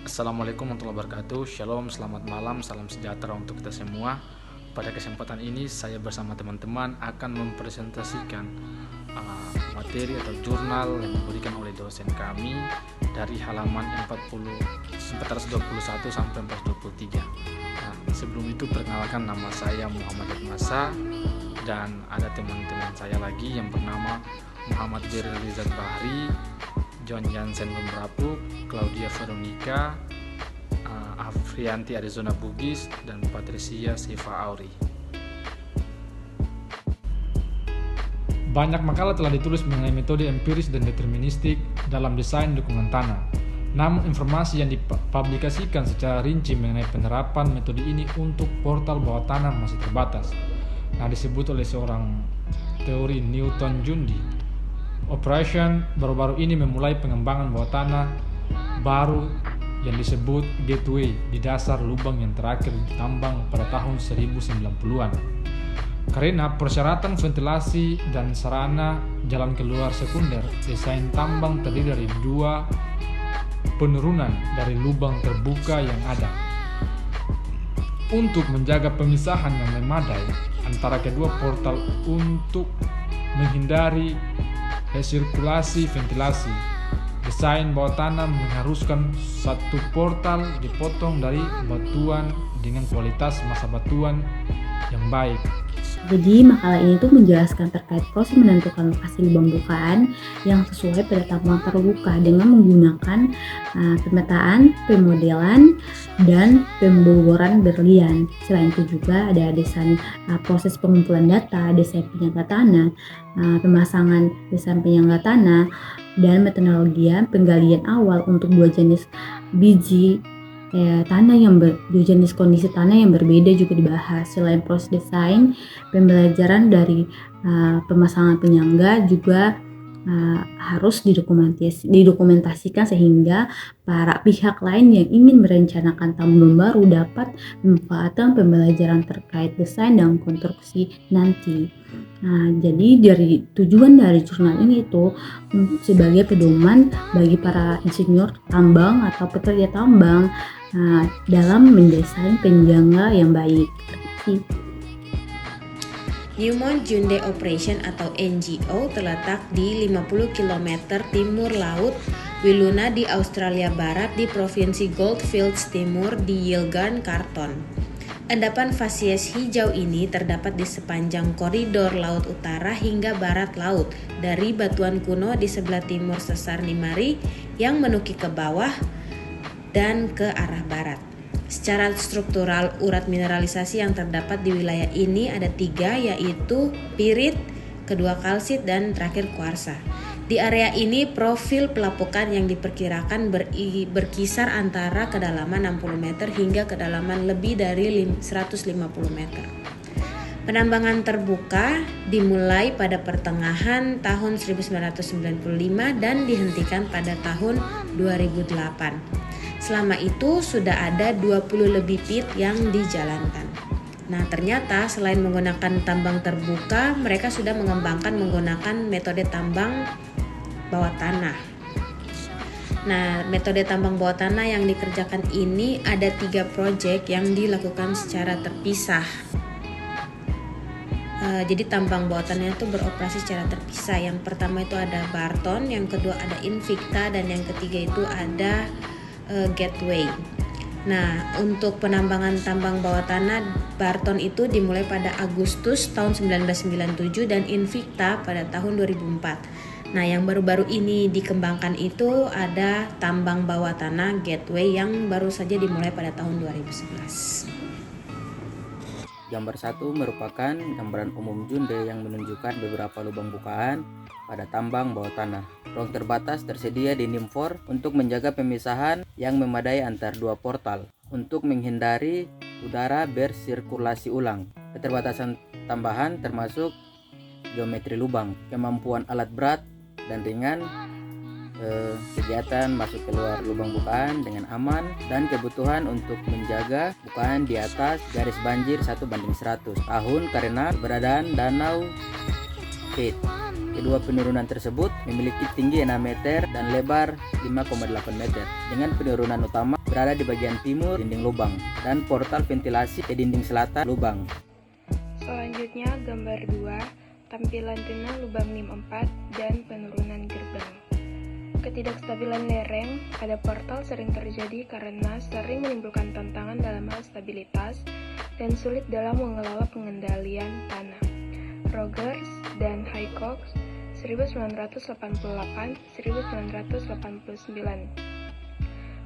Assalamualaikum warahmatullahi wabarakatuh. Shalom, selamat malam, salam sejahtera untuk kita semua. Pada kesempatan ini saya bersama teman-teman akan mempresentasikan materi atau jurnal yang diberikan oleh dosen kami dari halaman 421 sampai 423. Sebelum itu perkenalkan, nama saya Muhammad Masa dan ada teman-teman saya lagi yang bernama Muhammad Rizal Bahri, John Jansen Pemberapuk, Claudia Veronica, Afrianti Arizona Bugis, dan Patricia Siva Auri. Banyak makalah telah ditulis mengenai metode empiris dan deterministik dalam desain dukungan tanah. Namun informasi yang dipublikasikan secara rinci mengenai penerapan metode ini untuk portal bawah tanah masih terbatas. Disebut oleh seorang teori Newton Jundi. Operation baru-baru ini memulai pengembangan bawah tanah baru yang disebut gateway di dasar lubang yang terakhir ditambang pada tahun 1090-an. Karena persyaratan ventilasi dan sarana jalan keluar sekunder, desain tambang terdiri dari dua penurunan dari lubang terbuka yang ada. Untuk menjaga pemisahan yang memadai antara kedua portal untuk menghindari resirkulasi ventilasi, desain bawah tanah mengharuskan satu portal dipotong dari batuan dengan kualitas massa batuan yang baik. Jadi makalah ini tuh menjelaskan terkait proses menentukan lokasi lubang bukaan yang sesuai pada tambang terbuka dengan menggunakan pemetaan, pemodelan, dan pemboboran berlian. Selain itu juga ada desain proses pengumpulan data, desain penyangga tanah, pemasangan desain penyangga tanah, dan metodologi penggalian awal untuk dua jenis biji tanah dua jenis kondisi tanah yang berbeda juga dibahas. Selain proses desain, pembelajaran dari pemasangan penyangga juga harus didokumentasikan sehingga para pihak lain yang ingin merencanakan tambang baru dapat memanfaatkan pembelajaran terkait desain dan konstruksi nanti. Jadi dari tujuan dari jurnal ini itu sebagai pedoman bagi para insinyur tambang atau pekerja tambang dalam mendesain penjangga yang baik. Newmont Junde Operation atau NGO terletak di 50 km timur laut Wiluna di Australia Barat di Provinsi Goldfields Timur di Yilgarn Karton. Endapan fasies hijau ini terdapat di sepanjang koridor laut utara hingga barat laut dari batuan kuno di sebelah timur sesar Nimari yang menukik ke bawah dan ke arah barat. Secara struktural, urat mineralisasi yang terdapat di wilayah ini ada 3, yaitu pirit, kedua kalsit, dan terakhir kuarsa. Di area ini profil pelapukan yang diperkirakan berkisar antara kedalaman 60 meter hingga kedalaman lebih dari 150 meter. Penambangan terbuka dimulai pada pertengahan tahun 1995 dan dihentikan pada tahun 2008. Selama itu sudah ada 20 lebih pit yang dijalankan. Ternyata selain menggunakan tambang terbuka, mereka sudah mengembangkan menggunakan metode tambang bawah tanah. Metode tambang bawah tanah yang dikerjakan ini ada 3 proyek yang dilakukan secara terpisah. Jadi tambang bawah tanah itu beroperasi secara terpisah. Yang pertama itu ada Barton, yang kedua ada Invicta, dan yang ketiga itu ada Gateway. Untuk penambangan tambang bawah tanah Barton itu dimulai pada Agustus tahun 1997 dan Invicta pada tahun 2004. Yang baru-baru ini dikembangkan itu ada tambang bawah tanah Gateway yang baru saja dimulai pada tahun 2011. Gambar 1 merupakan gambaran umum Junde yang menunjukkan beberapa lubang bukaan pada tambang bawah tanah. Ruang terbatas tersedia di NIM4 untuk menjaga pemisahan yang memadai antar dua portal untuk menghindari udara bersirkulasi ulang. Keterbatasan tambahan termasuk geometri lubang, kemampuan alat berat dan ringan, kegiatan masuk keluar lubang bukaan dengan aman, dan kebutuhan untuk menjaga bukaan di atas garis banjir 1:100 tahun karena keberadaan danau pit. Kedua penurunan tersebut memiliki tinggi 6 meter dan lebar 5,8 meter. Dengan penurunan utama berada di bagian timur dinding lubang dan portal ventilasi di dinding selatan lubang. Selanjutnya gambar 2, tampilan tunnel lubang NIM 4 dan penurunan gerbang. Ketidakstabilan lereng pada portal sering terjadi karena sering menimbulkan tantangan dalam hal stabilitas dan sulit dalam mengelola pengendalian tanah. Rogers dan Hickok 1988-1989.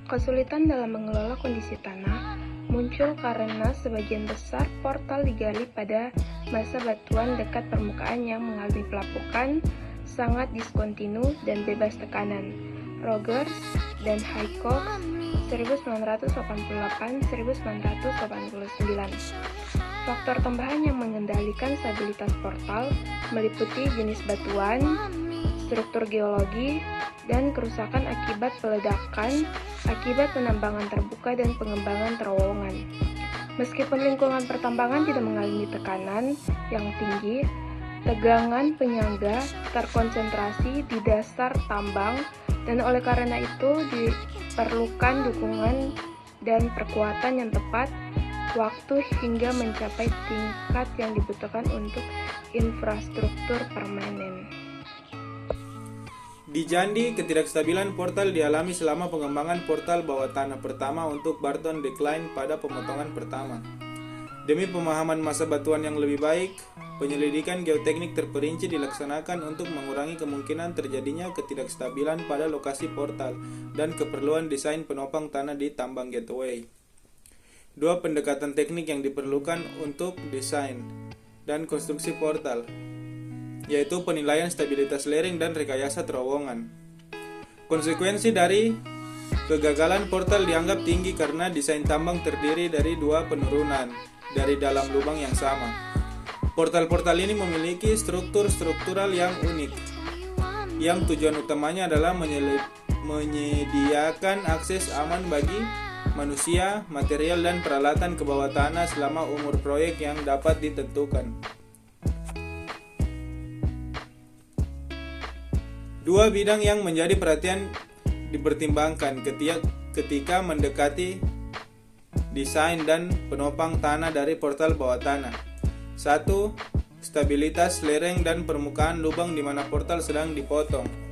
Kesulitan dalam mengelola kondisi tanah muncul karena sebagian besar portal digali pada masa batuan dekat permukaan yang mengalami pelapukan sangat diskontinu dan bebas tekanan. Rogers dan Hickok 1988-1989. Faktor tambahan yang mengendalikan stabilitas portal meliputi jenis batuan, struktur geologi, dan kerusakan akibat peledakan, akibat penambangan terbuka dan pengembangan terowongan. Meskipun lingkungan pertambangan tidak mengalami tekanan yang tinggi, tegangan penyangga terkonsentrasi di dasar tambang dan oleh karena itu diperlukan dukungan dan perkuatan yang tepat waktu hingga mencapai tingkat yang dibutuhkan untuk infrastruktur permanen. Di Jandi, ketidakstabilan portal dialami selama pengembangan portal bawah tanah pertama untuk Barton Decline pada pemotongan pertama. Demi pemahaman masa batuan yang lebih baik, penyelidikan geoteknik terperinci dilaksanakan untuk mengurangi kemungkinan terjadinya ketidakstabilan pada lokasi portal dan keperluan desain penopang tanah di tambang gateway. Dua pendekatan teknik yang diperlukan untuk desain dan konstruksi portal, yaitu penilaian stabilitas lereng dan rekayasa terowongan. Konsekuensi dari kegagalan portal dianggap tinggi karena desain tambang terdiri dari dua penurunan dari dalam lubang yang sama. Portal-portal ini memiliki struktur-struktural yang unik, yang tujuan utamanya adalah menyediakan akses aman bagi manusia, material, dan peralatan ke bawah tanah selama umur proyek yang dapat ditentukan. Dua bidang yang menjadi perhatian dipertimbangkan ketika mendekati desain dan penopang tanah dari portal bawah tanah. 1. Stabilitas lereng dan permukaan lubang di mana portal sedang dipotong.